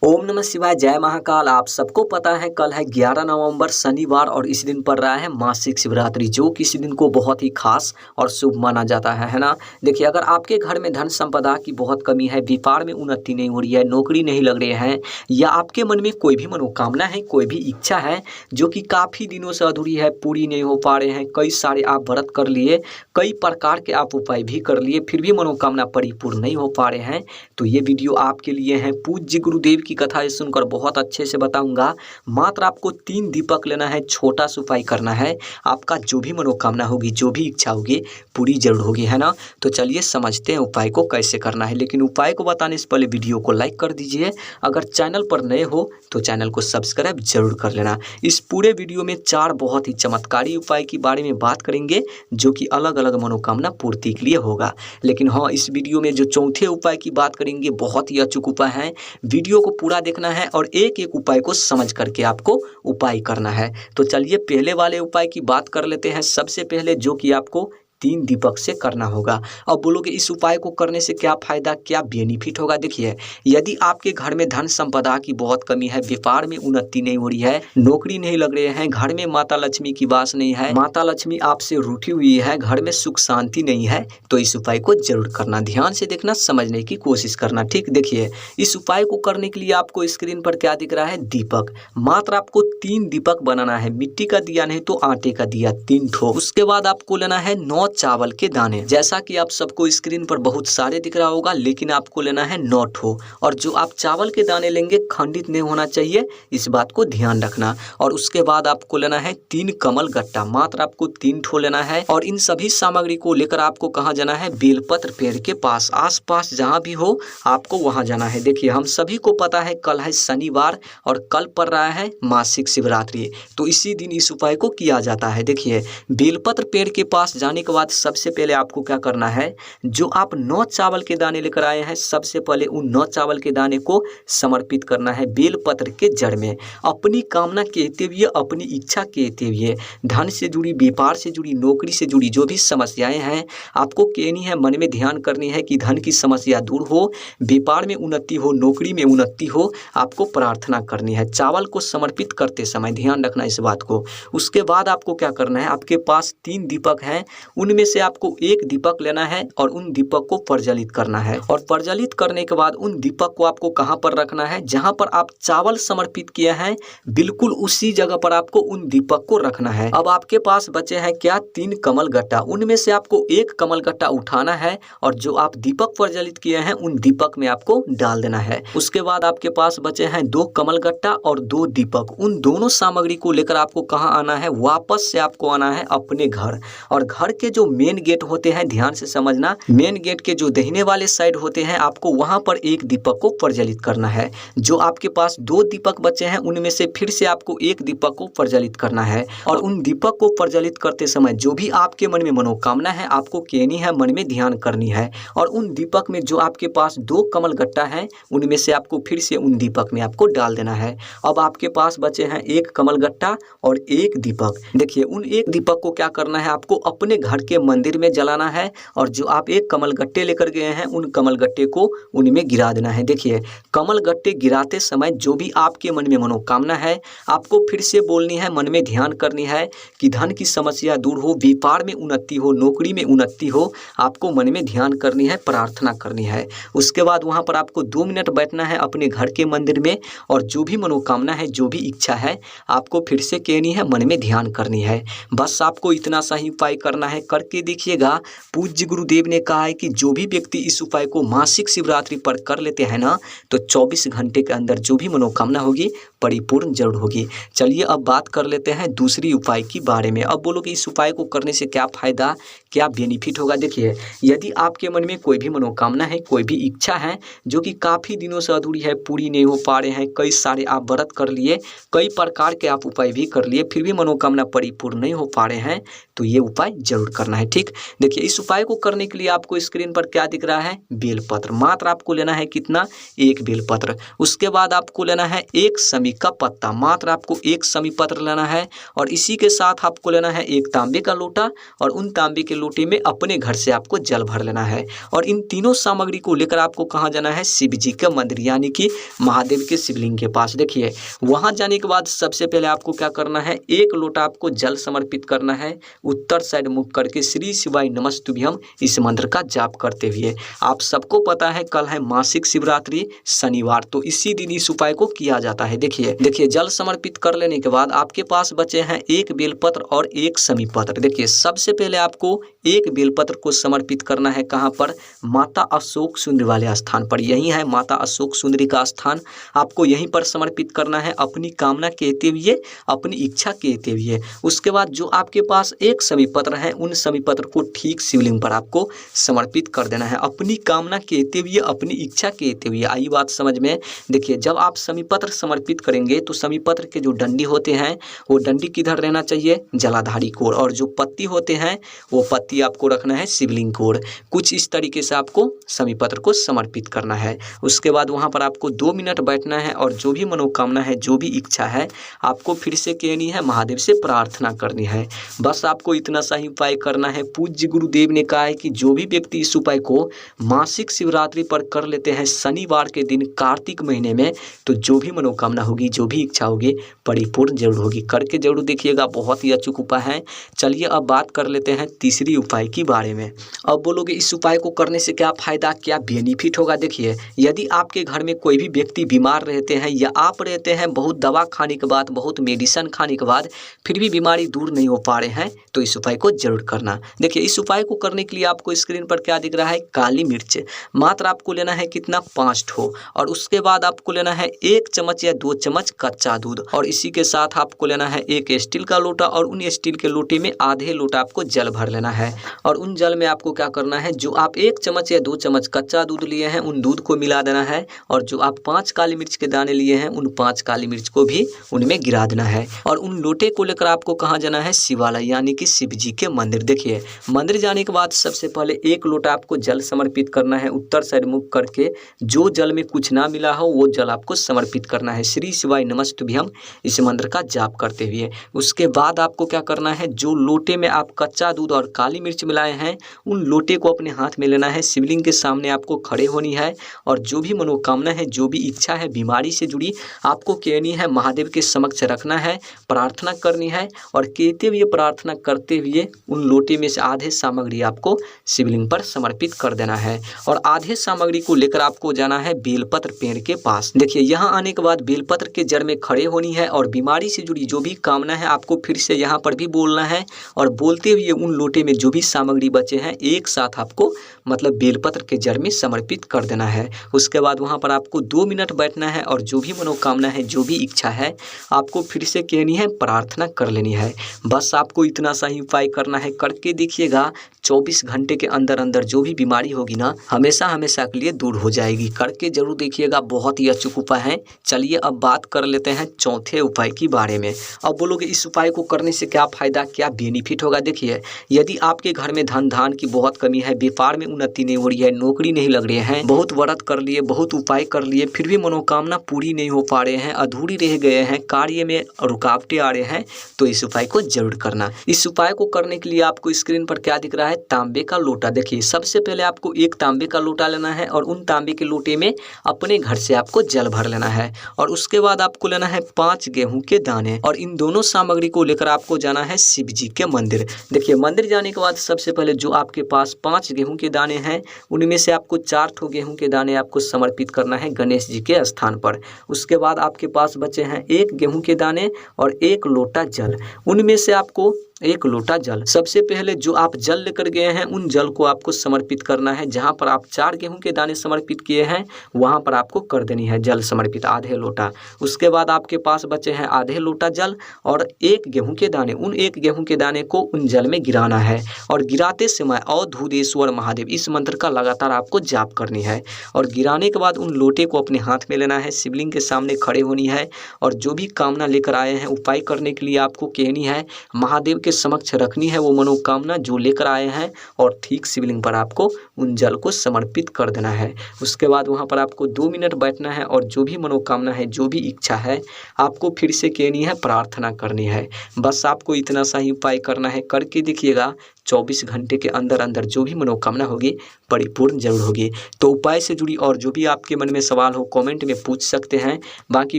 ओम नमः शिवाय, जय महाकाल। आप सबको पता है कल है 11 नवंबर शनिवार और इस दिन पड़ रहा है मासिक शिवरात्रि, जो कि इस दिन को बहुत ही खास और शुभ माना जाता है ना। देखिए, अगर आपके घर में धन संपदा की बहुत कमी है, व्यापार में उन्नति नहीं हो रही है, नौकरी नहीं लग रही है, या आपके मन में कोई भी मनोकामना है, कोई भी इच्छा है जो कि काफ़ी दिनों से अधूरी है, पूरी नहीं हो पा रहे हैं, कई सारे आप व्रत कर लिए, कई प्रकार के आप उपाय भी कर लिए, फिर भी मनोकामना परिपूर्ण नहीं हो पा रहे हैं, तो ये वीडियो आपके लिए है। पूज्य गुरुदेव की कथा ये सुनकर बहुत अच्छे से बताऊंगा। मात्र आपको 3 दीपक लेना है, छोटा सा उपाय करना है, आपका जो भी मनोकामना होगी, जो भी इच्छा होगी, पूरी जरूर होगी, है ना। तो चलिए समझते हैं उपाय को कैसे करना है। लेकिन उपाय को बताने से पहले वीडियो को लाइक कर दीजिए। अगर चैनल पर नए हो तो चैनल को सब्सक्राइब जरूर कर लेना। इस पूरे वीडियो में 4 बहुत ही चमत्कारी उपाय के बारे में बात करेंगे, जो कि अलग अलग मनोकामना पूर्ति के लिए होगा। लेकिन हाँ, इस वीडियो में जो चौथे उपाय की बात करेंगे, बहुत ही अचूक उपाय है। वीडियो को पूरा देखना है और एक एक उपाय को समझ करके आपको उपाय करना है। तो चलिए पहले वाले उपाय की बात कर लेते हैं। सबसे पहले जो कि आपको 3 दीपक से करना होगा। अब बोलोगे इस उपाय को करने से क्या फायदा, क्या बेनिफिट होगा। देखिए, यदि आपके घर में धन संपदा की बहुत कमी है, व्यापार में उन्नति नहीं हो रही है, नौकरी नहीं लग रहे हैं, घर में माता लक्ष्मी की वास नहीं है, माता लक्ष्मी आपसे रूठी हुई है, घर में सुख शांति नहीं है, तो इस उपाय को जरूर करना। ध्यान से देखना, समझने की कोशिश करना, ठीक। देखिए, इस उपाय को करने के लिए आपको स्क्रीन पर क्या दिख रहा है, दीपक। मात्र आपको 3 दीपक बनाना है, मिट्टी का दिया नहीं तो आटे का दिया, 3 ठो। उसके बाद आपको लेना है 9 चावल के दाने। जैसा कि आप सबको स्क्रीन पर बहुत सारे दिख रहा होगा, लेकिन आपको लेना है 9 ठो। और जो आप चावल के दाने लेंगे खंडित नहीं होना चाहिए, इस बात को ध्यान रखना। और उसके बाद आपको लेना है 3 कमल गट्टा। मात्र आपको 3 ठो लेना है। और इन सभी सामग्री को लेकर आपको कहाँ जाना है, बेलपत्र पेड़ के पास, आसपास जहाँ भी हो आपको वहाँ जाना है। देखिए, हम सभी को पता है कल है शनिवार और कल पड़ रहा है मासिक शिवरात्रि, तो इसी दिन इस उपाय को किया जाता है। देखिए, बेलपत्र पेड़ के पास जाने के बाद सबसे पहले आपको क्या करना है, जो आप 9 चावल के दाने लेकर आए हैं, सबसे पहले उन 9 चावल के दाने को समर्पित करना है बेलपत्र के जड़ में। अपनी कामना कहते हुए, अपनी इच्छा कहते हुए, धन से जुड़ी, व्यापार से जुड़ी, नौकरी से जुड़ी जो भी समस्याएं हैं आपको कहनी है, मन में ध्यान करनी है कि धन की समस्या दूर हो, व्यापार में उन्नति हो, नौकरी में उन्नति हो, आपको प्रार्थना करनी है चावल को समर्पित करते समय। ध्यान रखना इस बात को। उसके बाद आपको क्या करना है, आपके पास 3 दीपक हैं, उनमें से आपको 1 दीपक लेना है और उन दीपक को प्रज्वलित करना है। और प्रज्वलित करने के बाद उन दीपक को आपको कहां पर रखना है, जहां पर आप चावल समर्पित किए हैं, बिल्कुल उसी जगह पर आपको उन दीपक को रखना है। अब आपके पास बचे हैं क्या, 3 कमल गट्टा। उनमें से आपको 1 कमल गट्टा उठाना है और जो आप दीपक प्रज्वलित किए हैं उन दीपक में आपको डाल देना है। उसके बाद आपके पास बचे हैं 2 कमल गट्टा और 2 दीपक। उन दोनों सामग्री को लेकर आपको कहाँ आना है, वापस से आपको आना है अपने घर। और घर के जो मेन गेट होते हैं, ध्यान से समझना, मेन गेट के जो दाहिने वाले साइड होते हैं, आपको वहां पर 1 दीपक को प्रज्वलित करना है। जो आपके पास 2 दीपक बचे हैं, उनमें से फिर से आपको 1 दीपक को प्रज्वलित करना है। और उन दीपक को प्रज्वलित करते समय जो भी आपके मन में मनोकामना है आपको कहनी है, मन में ध्यान करनी है। और उन दीपक में जो आपके पास 2 कमल गट्टा है, उनमें से आपको फिर से उन दीपक में आपको डाल देना है। अब आपके पास बचे हैं 1 कमल गट्टा और 1 दीपक। देखिए, उन 1 दीपक को क्या करना है, आपको अपने घर के मंदिर में जलाना है। और जो आप 1 कमल गट्टे लेकर गए हैं, उन कमल गट्टे को उनमें गिरा देना है। देखिए, कमल गट्टे गिराते समय जो भी आपके मन में मनोकामना है आपको फिर से बोलनी है, मन में ध्यान करनी है कि धन की समस्या दूर हो, व्यापार में उन्नति हो, नौकरी में उन्नति हो, आपको मन में ध्यान करनी है, प्रार्थना करनी है। उसके बाद वहां पर आपको 2 मिनट बैठना है अपने घर के मंदिर में, और जो भी मनोकामना है, जो भी इच्छा है, आपको फिर से कहनी है, मन में ध्यान करनी है। बस आपको इतना सा ही उपाय करना है। करके देखिएगा, पूज्य गुरुदेव ने कहा है कि जो भी व्यक्ति इस उपाय को मासिक शिवरात्रि पर कर लेते हैं ना, तो 24 घंटे के अंदर जो भी मनोकामना होगी परिपूर्ण जरूर होगी। चलिए अब बात कर लेते हैं दूसरी उपाय के बारे में। अब बोलोगे इस उपाय को करने से क्या फायदा, क्या बेनिफिट होगा। देखिए, यदि आपके मन में कोई भी मनोकामना है, कोई भी इच्छा है जो कि काफ़ी दिनों से अधूरी है, पूरी नहीं हो पा रहे हैं, कई सारे आप व्रत कर लिए, कई प्रकार के आप उपाय भी कर लिए, फिर भी मनोकामना परिपूर्ण नहीं हो पा रहे हैं, तो ये उपाय जरूर कर करना है। ठीक, देखिए इस उपाय को करने के लिए आपको स्क्रीन पर क्या दिख रहा है, बेलपत्र। मात्र आपको लेना है कितना, एक बेलपत्र। उसके बाद आपको लेना है एक समी का पत्ता, मात्र आपको एक समी पत्र लेना है। और इसी के साथ आपको लेना है एक तांबे का लोटा, और उन तांबे के लोटे में अपने घर से आपको जल भर लेना है। और इन तीनों सामग्री को लेकर आपको कहाँ जाना है, शिव जी के मंदिर यानी कि महादेव के शिवलिंग के पास। देखिए वहां जाने के बाद सबसे पहले आपको क्या करना है, एक लोटा आपको जल समर्पित करना है, उत्तर साइड मुख करके श्री शिवाय नमस्तुभ्यम इस मंत्र का जाप करते हुए। आप सबको पता है कल है मासिक शिवरात्रि शनिवार, तो इसी दिन इस उपाय को किया जाता है। देखिए जल समर्पित कर लेने के बाद आपके पास बचे हैं एक बेलपत्र और एक समी पत्र। देखिए सबसे पहले आपको एक बेलपत्र को समर्पित करना है कहाँ पर, माता अशोक सुंदरी वाले स्थान पर। यही है माता अशोक सुंदरी का स्थान, आपको यहीं पर समर्पित करना है अपनी कामना कहते हुए, अपनी इच्छा कहते हुए। उसके बाद जो आपके पास एक समी पत्र है, उन समी पत्र को ठीक शिवलिंग पर आपको समर्पित कर देना है अपनी कामना कहते हुए, अपनी इच्छा कहते हुए। आई बात समझ में। देखिए जब आप समी पत्र समर्पित करेंगे तो समी पत्र के जो डंडी होते हैं वो डंडी किधर रहना चाहिए, जलाधारी की ओर, और जो पत्ती होते हैं वो पत्ती आपको रखना है शिवलिंग की ओर। कुछ इस तरीके से आपको समी पत्र को समर्पित करना है। उसके बाद वहाँ पर आपको 2 मिनट बैठना है और जो भी मनोकामना है, जो भी इच्छा है, आपको फिर से कहनी है, महादेव से प्रार्थना करनी है। बस आपको इतना सा ही उपाय करना है। पूज्य गुरुदेव ने कहा है कि जो भी व्यक्ति इस उपाय को मासिक शिवरात्रि पर कर लेते हैं शनिवार के दिन कार्तिक महीने में, तो जो भी मनोकामना होगी, जो भी इच्छा होगी, परिपूर्ण जरूर होगी। करके जरूर देखिएगा, बहुत ही अचूक उपाय है। चलिए अब बात कर लेते हैं तीसरी उपाय के बारे में। अब बोलोगे इस उपाय को करने से क्या फायदा, क्या बेनिफिट होगा। देखिए यदि आपके घर में कोई भी व्यक्ति बीमार रहते हैं या आप रहते हैं बहुत दवा खाने के बाद, बहुत मेडिसिन खाने के बाद फिर भी बीमारी दूर नहीं हो पा रहे हैं, तो इस उपाय को जरूर करना। देखिए इस उपाय को करने के लिए आपको स्क्रीन पर क्या दिख रहा है, काली मिर्च। मात्र आपको लेना है कितना, 5 ठो। और उसके बाद आपको लेना है 1 चम्मच या 2 चम्मच कच्चा दूध। और इसी के साथ आपको लेना है एक स्टील का लोटा, और उन स्टील के लोटे में आधे लोटा आपको जल भर लेना है। और उन जल में आपको क्या करना है, जो आप 1 चम्मच या 2 चम्मच कच्चा दूध लिए हैं उन दूध को मिला देना है। और जो आप 5 काली मिर्च के दाने लिए हैं उन 5 काली मिर्च को भी उनमें गिरा देना है। और उन लोटे को लेकर आपको कहाँ जाना है, शिवालय यानी कि शिव जी के मंदिर। देखिए मंदिर जाने के बाद सबसे पहले एक लोटा आपको जल समर्पित करना है, उत्तर साइड मुख करके। जो जल में कुछ ना मिला हो वो जल आपको समर्पित करना है श्री शिवाय नमस्तुभ्यम इस मंत्र का जाप करते हुए। उसके बाद आपको क्या करना है, जो लोटे में आप कच्चा दूध और काली मिर्च मिलाए हैं उन लोटे को अपने हाथ में लेना है, शिवलिंग के सामने आपको खड़े होनी है। और जो भी मनोकामना है, जो भी इच्छा है बीमारी से जुड़ी, आपको कहनी है, महादेव के समक्ष रखना है, प्रार्थना करनी है। और कहते हुए, प्रार्थना करते हुए उन लोटे में से आधे सामग्री आपको शिवलिंग पर समर्पित कर देना है। और आधे सामग्री को लेकर आपको जाना है बेलपत्र पेड़ के पास। देखिए यहाँ आने के बाद बेलपत्र के जड़ में खड़े होनी है और बीमारी से जुड़ी जो भी कामना है आपको फिर से यहाँ पर भी बोलना है। और बोलते हुए उन लोटे में जो भी सामग्री बचे हैं एक साथ आपको मतलब बेलपत्र के जड़ में समर्पित कर देना है। उसके बाद वहाँ पर आपको 2 मिनट बैठना है और जो भी मनोकामना है, जो भी इच्छा है, आपको फिर से कहनी है, प्रार्थना कर लेनी है। बस आपको इतना सा ही उपाय करना है। करके देखिएगा 24 घंटे के अंदर अंदर जो भी बीमारी होगी ना, हमेशा हमेशा के लिए दूर हो जाएगी। करके जरूर देखिएगा, बहुत ही अचूक उपाय है। चलिए अब बात कर लेते हैं चौथे उपाय के बारे में। अब बोलोगे इस उपाय को करने से क्या फायदा, क्या बेनिफिट होगा। देखिए यदि आपके घर में धन धान की बहुत कमी है, व्यापार में उन्नति नहीं हो रही है, नौकरी नहीं लग रही है, बहुत व्रत कर लिए, बहुत उपाय कर लिए, फिर भी मनोकामना पूरी नहीं हो पा रहे हैं, अधूरी रह गए हैं, कार्य में रुकावटें आ रहे हैं, तो इस उपाय को जरूर करना। इस उपाय को करने के लिए आपको स्क्रीन पर क्या दिख रहा है, तांबे का लोटा। देखिए सबसे पहले आपको एक तांबे का लोटा लेना है और उन तांबे के लोटे में अपने घर से आपको जल भर लेना है। और उसके बाद आपको लेना है 5 गेहूं के दाने। और इन दोनों सामग्री को लेकर आपको जाना है शिव जी के मंदिर। देखिए मंदिर जाने के बाद सबसे पहले जो आपके पास 5 गेहूं के दाने हैं उनमें से आपको 4 ठो गेहूं के दाने आपको समर्पित करना है गणेश जी के स्थान पर। उसके बाद आपके पास बचे हैं 1 गेहूं के दाने और 1 लोटा जल। उनमें से आपको 1 लोटा जल, सबसे पहले जो आप जल लेकर गए हैं उन जल को आपको समर्पित करना है। जहां पर आप 4 गेहूं के दाने समर्पित किए हैं वहां पर आपको कर देनी है जल समर्पित आधे लोटा। उसके बाद आपके पास बचे हैं आधे लोटा जल और 1 गेहूं के दाने। उन 1 गेहूं के दाने को उन जल में गिराना है और गिराते समय अवधूतेश्वर महादेव इस मंत्र का लगातार आपको जाप करनी है। और गिराने के बाद उन लोटे को अपने हाथ में लेना है, शिवलिंग के सामने खड़े होनी है और जो भी कामना लेकर आए हैं उपाय करने के लिए आपको कहनी है, महादेव के समक्ष रखनी है वो मनोकामना जो लेकर आए हैं, और ठीक शिवलिंग पर आपको उन जल को समर्पित कर देना है। उसके बाद वहाँ पर आपको 2 मिनट बैठना है और जो भी मनोकामना है, जो भी इच्छा है, आपको फिर से कहनी है, प्रार्थना करनी है। बस आपको इतना सा ही उपाय करना है, करके देखिएगा 24 घंटे के अंदर अंदर जो भी मनोकामना होगी परिपूर्ण जरूर होगी। तो उपाय से जुड़ी और जो भी आपके मन में सवाल हो कमेंट में पूछ सकते हैं। बाकी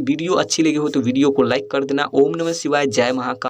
वीडियो अच्छी लगी हो तो वीडियो को लाइक कर देना। ओम नमः शिवाय, जय महाकाल।